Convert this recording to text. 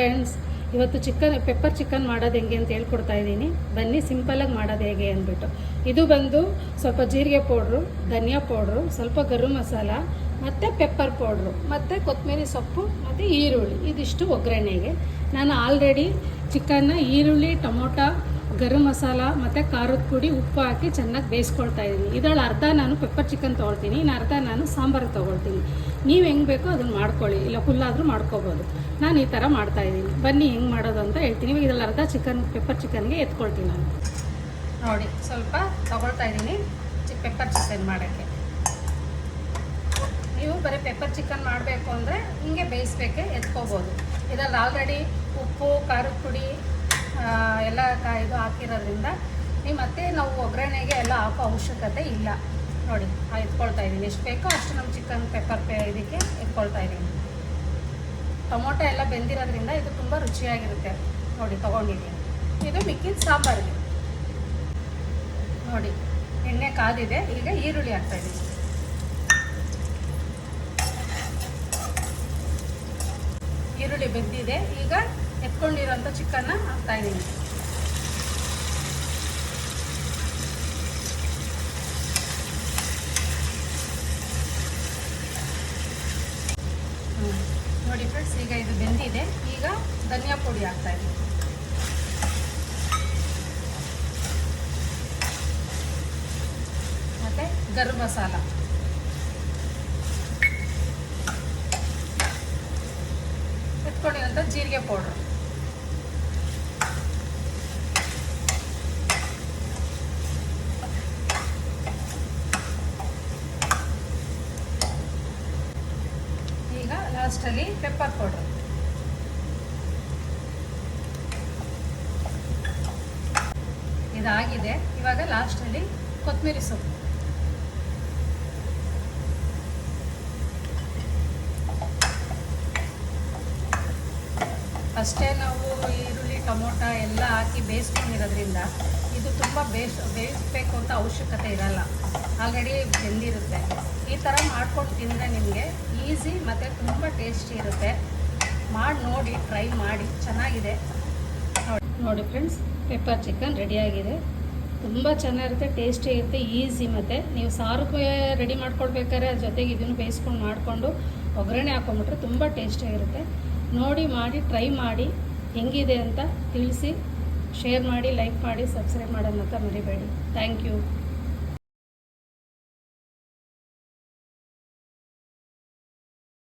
Friends, ಇವತ್ತು pepper chicken ಮಾಡೋದು ಹೆಂಗೆ ಅಂತ ಹೇಳ್ಕೊಡ್ತಾ ಇದ್ದೀನಿ. ಬನ್ನಿ ಸಿಂಪಲಾಗಿ ಮಾಡೋದು ಹೇಗೆ ಅಂದ್ಬಿಟ್ಟು. ಇದು ಬಂದು ಸ್ವಲ್ಪ ಜೀರಿಗೆ ಪೌಡ್ರು, ಧನಿಯಾ ಪೌಡ್ರು, ಸ್ವಲ್ಪ ಗರಂ ಮಸಾಲ ಮತ್ತು ಪೆಪ್ಪರ್ ಪೌಡ್ರು ಮತ್ತು ಕೊತ್ತಂಬರಿ ಸೊಪ್ಪು ಮತ್ತು ಈರುಳ್ಳಿ, ಇದಿಷ್ಟು ಒಗ್ಗರಣೆಗೆ. ನಾನು ಆಲ್ರೆಡಿ ಚಿಕನ್ನ ಈರುಳ್ಳಿ, ಟೊಮೊಟೊ, ಗರಂ ಮಸಾಲ ಮತ್ತು ಖಾರದ ಪುಡಿ, ಉಪ್ಪು ಹಾಕಿ ಚೆನ್ನಾಗಿ ಬೇಯಿಸ್ಕೊಳ್ತಾ ಇದ್ದೀನಿ. ಇದರಲ್ಲಿ ಅರ್ಧ ನಾನು ಪೆಪ್ಪರ್ ಚಿಕನ್ ತೊಗೊಳ್ತೀನಿ, ಇನ್ನು ಅರ್ಧ ನಾನು ಸಾಂಬಾರು ತೊಗೊಳ್ತೀನಿ. ನೀವು ಹೆಂಗೆ ಬೇಕೋ ಅದನ್ನು ಮಾಡ್ಕೊಳ್ಳಿ, ಇಲ್ಲ ಫುಲ್ಲಾದರೂ ಮಾಡ್ಕೋಬೋದು. ನಾನು ಈ ಥರ ಮಾಡ್ತಾಯಿದ್ದೀನಿ. ಬನ್ನಿ ಹೆಂಗೆ ಮಾಡೋದು ಅಂತ ಹೇಳ್ತೀನಿ. ಇದರಲ್ಲಿ ಅರ್ಧ ಪೆಪ್ಪರ್ ಚಿಕನ್ಗೆ ಎತ್ಕೊಳ್ತೀನಿ. ನಾನು ನೋಡಿ ಸ್ವಲ್ಪ ತೊಗೊಳ್ತಾ ಇದ್ದೀನಿ ಪೆಪ್ಪರ್ ಚಿಕನ್ ಮಾಡೋಕ್ಕೆ. ನೀವು ಬರೀ ಪೆಪ್ಪರ್ ಚಿಕನ್ ಮಾಡಬೇಕು ಅಂದರೆ ಹಿಂಗೆ ಬೇಯಿಸ್ಬೇಕೆ ಎತ್ಕೋಬೋದು. ಇದರಲ್ಲಿ ಆಲ್ರೆಡಿ ಉಪ್ಪು, ಖಾರದ ಪುಡಿ ಎಲ್ಲ ಇದು ಹಾಕಿರೋದ್ರಿಂದ ನೀವು ಮತ್ತೆ ನಾವು ಒಗ್ಗರಣೆಗೆ ಎಲ್ಲ ಹಾಕೋ ಅವಶ್ಯಕತೆ ಇಲ್ಲ. ನೋಡಿ ಎತ್ಕೊಳ್ತಾ ಇದ್ದೀನಿ. ಎಷ್ಟು ಬೇಕೋ ಅಷ್ಟು ನಮ್ಮ ಚಿಕನ್ ಪೆಪ್ಪರ್ ಇದಕ್ಕೆ ಎತ್ಕೊಳ್ತಾ ಇದ್ದೀನಿ. ಟೊಮೊಟೊ ಎಲ್ಲ ಬೆಂದಿರೋದ್ರಿಂದ ಇದು ತುಂಬ ರುಚಿಯಾಗಿರುತ್ತೆ. ನೋಡಿ ತೊಗೊಂಡಿದ್ದೀನಿ. ಇದು ಮಿಕ್ಕಿದ ಸಾಂಬಾರಿಗೆ. ನೋಡಿ ಎಣ್ಣೆ ಕಾದಿದೆ. ಈಗ ಈರುಳ್ಳಿ ಹಾಕ್ತಾಯಿದ್ದೀನಿ. ಈರುಳ್ಳಿ ಬೆಂದಿದೆ. ಈಗ ಎತ್ಕೊಂಡಿರೋಂಥ ಚಿಕನ್ನ ಹಾಕ್ತಾಯಿದ್ದೀನಿ. ನೋಡಿ ಫ್ರೆಂಡ್ಸ್, ಈಗ ಇದು ಬೆಂದಿದೆ. ಈಗ ಧನಿಯಾ ಪುಡಿ ಹಾಕ್ತಾಯಿದ್ದೀನಿ. ಮತ್ತು ಗರಂ ಮಸಾಲ, ಎತ್ಕೊಂಡಿರೋಂಥ ಜೀರಿಗೆ ಪೌಡ್ರು, ಈಗ ಲಾಸ್ಟಲ್ಲಿ ಪೆಪ್ಪರ್ ಪೌಡ್ರು. ಇದಾಗಿದೆ. ಇವಾಗ ಲಾಸ್ಟಲ್ಲಿ ಕೊತ್ತಂಬರಿ ಸೊಪ್ಪು. ಅಷ್ಟೇ ನಾವು ಈರುಳ್ಳಿ, ಟೊಮೊಟೊ ಎಲ್ಲ ಹಾಕಿ ಬೇಯಿಸ್ಕೊಂಡಿರೋದ್ರಿಂದ ಇದು ತುಂಬ ಬೇಯಿಸ್ಬೇಕು ಅಂತ ಅವಶ್ಯಕತೆ ಇರಲ್ಲ. ಆಲ್ರೆಡಿ ಬೆಂದಿರುತ್ತೆ. ಈ ಥರ ಮಾಡ್ಕೊಂಡು ತಿಂದರೆ ನಿಮಗೆ ಈಸಿ ಮತ್ತು ತುಂಬ ಟೇಸ್ಟಿ ಇರುತ್ತೆ. ನೋಡಿ ಟ್ರೈ ಮಾಡಿ, ಚೆನ್ನಾಗಿದೆ. ನೋಡಿ ಫ್ರೆಂಡ್ಸ್, ಪೆಪ್ಪರ್ ಚಿಕನ್ ರೆಡಿಯಾಗಿದೆ. ತುಂಬ ಚೆನ್ನಾಗಿರುತ್ತೆ, ಟೇಸ್ಟಿ ಇರುತ್ತೆ, ಈಸಿ. ಮತ್ತು ನೀವು ಸಾರು ರೆಡಿ ಮಾಡ್ಕೊಳ್ಬೇಕಾದ್ರೆ ಅದ್ರ ಜೊತೆಗೆ ಇದನ್ನು ಬೇಯಿಸ್ಕೊಂಡು ಮಾಡಿಕೊಂಡು ಒಗ್ಗರಣೆ ಹಾಕೊಂಡ್ಬಿಟ್ರೆ ತುಂಬ ಟೇಸ್ಟಿಯಾಗಿರುತ್ತೆ. ನೋಡಿ, ಮಾಡಿ, ಟ್ರೈ ಮಾಡಿ, ಹೆಂಗಿದೆ ಅಂತ ತಿಳಿಸಿ, ಶೇರ್ ಮಾಡಿ, ಲೈಕ್ ಮಾಡಿ, ಸಬ್ಸ್ಕ್ರೈಬ್ ಮಾಡೋದನ್ನ ಮರಿಬೇಡಿ. Thank you.